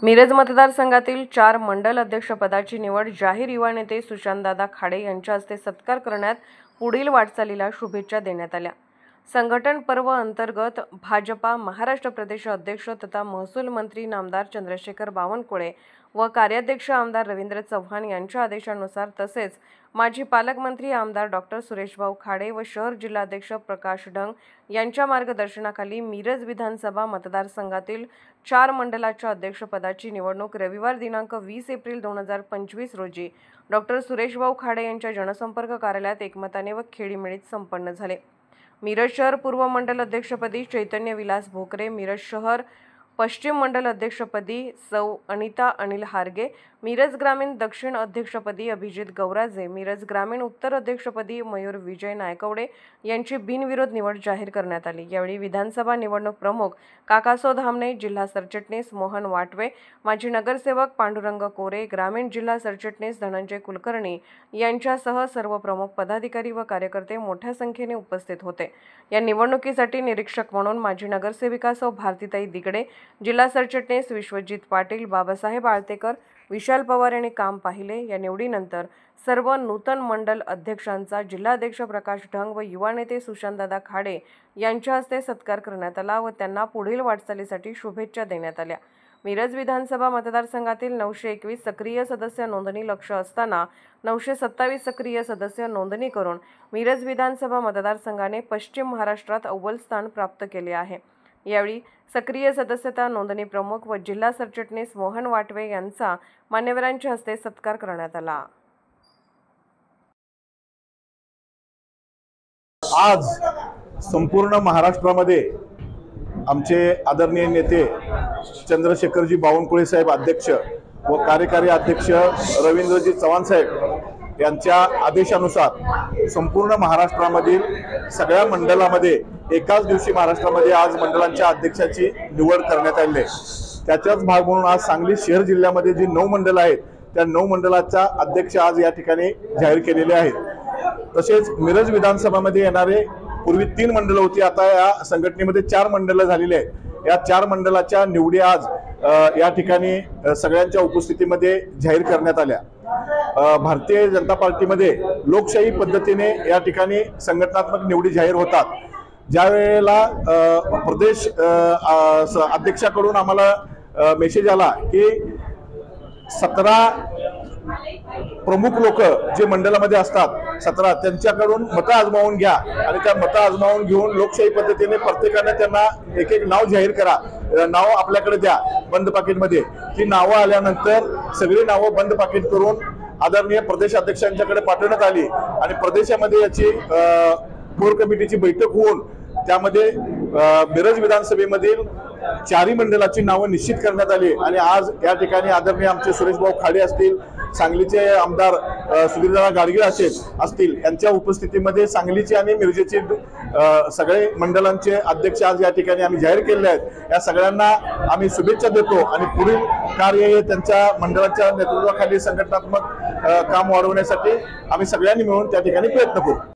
मिरज मतदारसंघातील 4 मंडल अध्यक्षपदाची निवड जाहीर युवा नेते सुशांतदादा खाडे यांच्या हस्ते सत्कार करण्यात पुढील वाटचालीला शुभेच्छा देण्यात आल्या। संघटन पर्व अंतर्गत भाजपा महाराष्ट्र प्रदेश अध्यक्ष तथा महसूल मंत्री नामदार चंद्रशेखर बावनकुळे व कार्याध्यक्ष आमदार रवींद्र चव्हाण यांच्या आदेशानुसार तसेच माजी पालकमंत्री आमदार डॉ. सुरेशभाऊ खाडे व शहर जिल्हाध्यक्ष प्रकाश ढंग यांच्या मार्गदर्शनाखाली मिरज विधानसभा मतदारसंघातील 4 मंडलाच्या अध्यक्षपदाची निवडणूक रविवार दिनांक 20 एप्रिल 2025 रोजी डॉ. सुरेशभाऊ खाडे यांच्या जनसंपर्क कार्यालयात एकमताने व खेळीमेळीत संपन्न झाले। मिरज शहर पूर्व मंडल अध्यक्षपदी चैतन्य विलास भोकरे, मिरज शहर पश्चिम मंडल अध्यक्षपदी सौ अनिता अनिल हारगे, मिरज ग्रामीण दक्षिण अध्यक्षपदी अभिजित गौराजे, मिरज ग्रामीण उत्तर अध्यक्षपदी मयूर विजय नायकवडे यांची बिनविरोध निवड जाहीर करण्यात आली। यावेळी विधानसभा निवडणूक प्रमुख काकासो धामणे, जिल्हा सरचिटणीस मोहन वाटवे, माजी नगरसेवक पांडुरंग कोरे, ग्रामीण जिल्हा सरचिटणीस धनंजय कुलकर्णी यांच्यासह सर्व प्रमुख पदाधिकारी व कार्यकर्ते मोठ्या संख्येने उपस्थित होते। या निवडणुकीसाठी निरीक्षक म्हणून माजी नगरसेविका सौ भारतीताई दिगडे, जिल्हा सरचिटणीस विश्वजित पाटील, बाबासाहेब आळतेकर, विशाल पवार यांनी काम पाहिले। या निवडीनंतर सर्व नूतन मंडल अध्यक्षांचा जिल्हाध्यक्ष प्रकाश ढंग व युवा नेते सुशांतदादा खाडे यांच्या हस्ते सत्कार करण्यात आला व त्यांना पुढील वाटचालीसाठी शुभेच्छा देण्यात आल्या। मिरज विधानसभा मतदारसंघातील 921 सक्रिय सदस्य नोंदणी लक्ष असताना 927 सक्रिय सदस्य नोंदणी करून मिरज विधानसभा मतदारसंघाने पश्चिम महाराष्ट्रात अव्वल स्थान प्राप्त केले आहे। यावेळी सक्रिय सदस्यता नोंदणी प्रमुख व जिल्हा सरचिटणीस मोहन वाटवे यांचा मान्यवरांच्या हस्ते सत्कार करण्यात आला। आज संपूर्ण महाराष्ट्रामध्ये आमचे आदरणीय नेते चंद्रशेखरजी बावनकुळे साहेब अध्यक्ष व कार्यकारी अध्यक्ष रवींद्रजी चव्हाण साहेब यांच्या आदेशानुसार संपूर्ण महाराष्ट्रामधील सगळ्या मंडळामध्ये एकाच दिवशी महाराष्ट्रामध्ये आज मंडळांच्या अध्यक्षाची निवड करण्यात आली आहे। त्याचाच भाग म्हणून आज सांगली शहर जिल्ह्यामध्ये जी 9 मंडळ आहेत त्या 9 मंडळाचा अध्यक्ष आज या ठिकाणी जाहीर केलेले आहेत। तसेच मिरज विधानसभामध्ये येणारे पूर्वी 3 मंडळ होती, आता या संघटनेमध्ये 4 मंडळ झालेले आहेत। या 4 मंडळाच्या निवडी आज या ठिकाणी सगळ्यांच्या उपस्थितीमध्ये जाहीर करण्यात आल्या। भारतीय जनता पार्टीमध्ये लोकशाही पद्धतीने या ठिकाणी संघटनात्मक निवडी जाहीर होतात। ज्या वेळेला प्रदेश अध्यक्षाकडून आम्हाला मेसेज आला की 17 प्रमुख लोक जे मंडळामध्ये असतात 17 त्यांच्याकडून मतं आजमावून घ्या आणि त्या मतं आजमावून घेऊन लोकशाही पद्धतीने प्रत्येकाने त्यांना एक एक नाव जाहीर करा, नाव आपल्याकडे द्या बंद पाकिटमध्ये। ती नावं आल्यानंतर सगळी नावं बंद पाकिट करून आदरणीय प्रदेश अध्यक्षांच्याकडे पाठवण्यात आली आणि प्रदेशामध्ये याची कोर कमिटीची बैठक होऊन त्यामध्ये मिरज विधानसभेमधील 4 मंडळाची नावं निश्चित करण्यात आली आणि आज या ठिकाणी आदरणीय आमचे सुरेशभाऊ खाडे असतील, सांगलीचे आमदार सुधीरदादा गाडगीळ असतील यांच्या उपस्थितीमध्ये सांगलीचे आणि मिरजेचे सगळे मंडळांचे अध्यक्ष आज या ठिकाणी आम्ही जाहीर केले आहेत। या सगळ्यांना आम्ही शुभेच्छा देतो आणि पुढील कार्य हे त्यांच्या मंडळाच्या नेतृत्वाखाली संघटनात्मक काम वाढवण्यासाठी आम्ही सगळ्यांनी मिळून त्या ठिकाणी प्रयत्न करू।